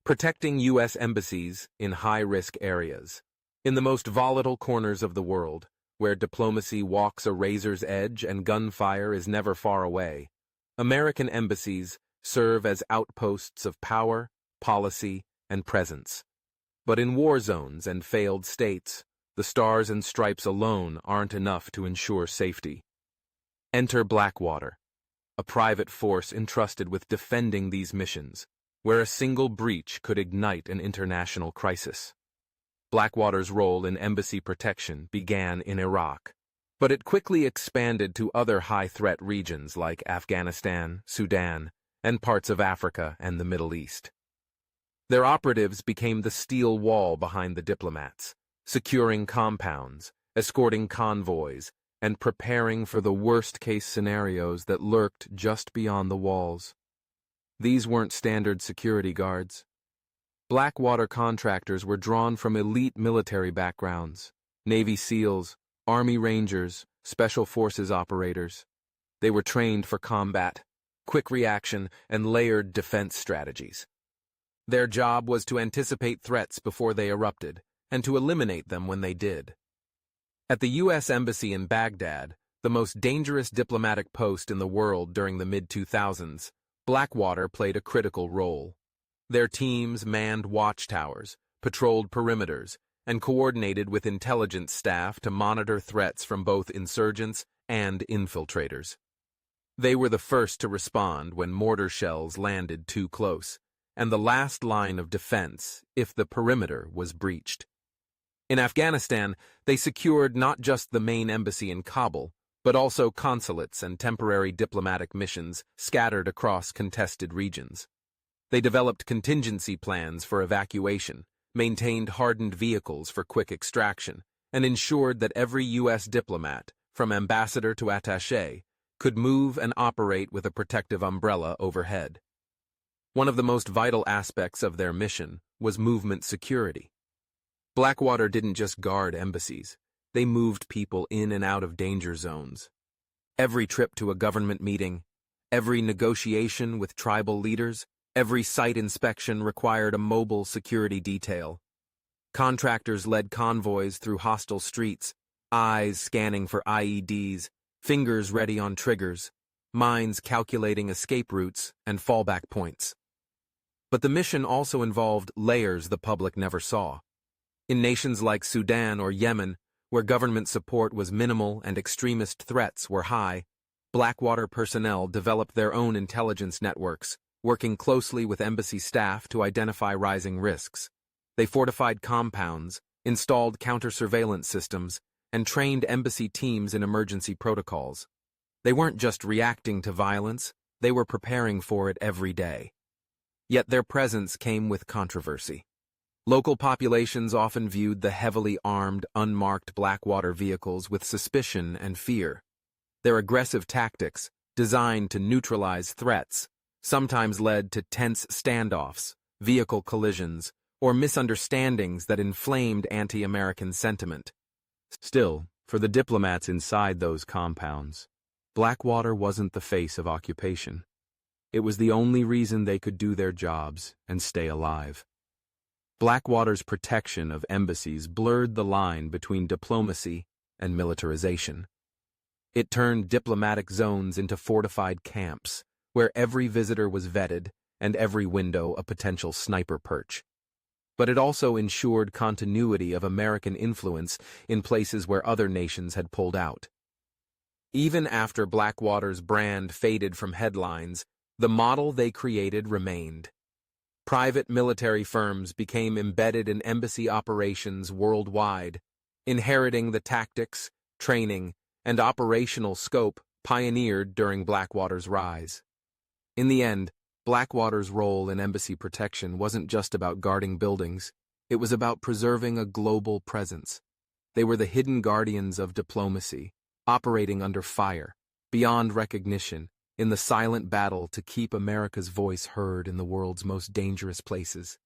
protecting U.S. embassies in high-risk areas. In the most volatile corners of the world, where diplomacy walks a razor's edge and gunfire is never far away, American embassies serve as outposts of power, policy, and presence. But in war zones and failed states, the stars and stripes alone aren't enough to ensure safety. Enter Blackwater, a private force entrusted with defending these missions, where a single breach could ignite an international crisis. Blackwater's role in embassy protection began in Iraq, but it quickly expanded to other high-threat regions like Afghanistan, Sudan, and parts of Africa and the Middle East. Their operatives became the steel wall behind the diplomats, securing compounds, escorting convoys, and preparing for the worst-case scenarios that lurked just beyond the walls. These weren't standard security guards. Blackwater contractors were drawn from elite military backgrounds, Navy SEALs, Army Rangers, Special Forces operators. They were trained for combat, quick reaction, and layered defense strategies. Their job was to anticipate threats before they erupted, and to eliminate them when they did. At the U.S. Embassy in Baghdad, the most dangerous diplomatic post in the world during the mid-2000s, Blackwater played a critical role. Their teams manned watchtowers, patrolled perimeters, and coordinated with intelligence staff to monitor threats from both insurgents and infiltrators. They were the first to respond when mortar shells landed too close, and the last line of defense if the perimeter was breached. In Afghanistan, they secured not just the main embassy in Kabul, but also consulates and temporary diplomatic missions scattered across contested regions. They developed contingency plans for evacuation, maintained hardened vehicles for quick extraction, and ensured that every U.S. diplomat, from ambassador to attaché, could move and operate with a protective umbrella overhead. One of the most vital aspects of their mission was movement security. Blackwater didn't just guard embassies, they moved people in and out of danger zones. Every trip to a government meeting, every negotiation with tribal leaders, every site inspection required a mobile security detail. Contractors led convoys through hostile streets, eyes scanning for IEDs, fingers ready on triggers, minds calculating escape routes and fallback points. But the mission also involved layers the public never saw. In nations like Sudan or Yemen, where government support was minimal and extremist threats were high, Blackwater personnel developed their own intelligence networks, working closely with embassy staff to identify rising risks. They fortified compounds, installed counter-surveillance systems, and trained embassy teams in emergency protocols. They weren't just reacting to violence, they were preparing for it every day. Yet their presence came with controversy. Local populations often viewed the heavily armed, unmarked Blackwater vehicles with suspicion and fear. Their aggressive tactics, designed to neutralize threats, sometimes led to tense standoffs, vehicle collisions, or misunderstandings that inflamed anti-American sentiment. Still, for the diplomats inside those compounds, Blackwater wasn't the face of occupation. It was the only reason they could do their jobs and stay alive. Blackwater's protection of embassies blurred the line between diplomacy and militarization. It turned diplomatic zones into fortified camps, where every visitor was vetted and every window a potential sniper perch. But it also ensured continuity of American influence in places where other nations had pulled out. Even after Blackwater's brand faded from headlines, the model they created remained. Private military firms became embedded in embassy operations worldwide, inheriting the tactics, training, and operational scope pioneered during Blackwater's rise. In the end, Blackwater's role in embassy protection wasn't just about guarding buildings, it was about preserving a global presence. They were the hidden guardians of diplomacy, operating under fire, beyond recognition, in the silent battle to keep America's voice heard in the world's most dangerous places.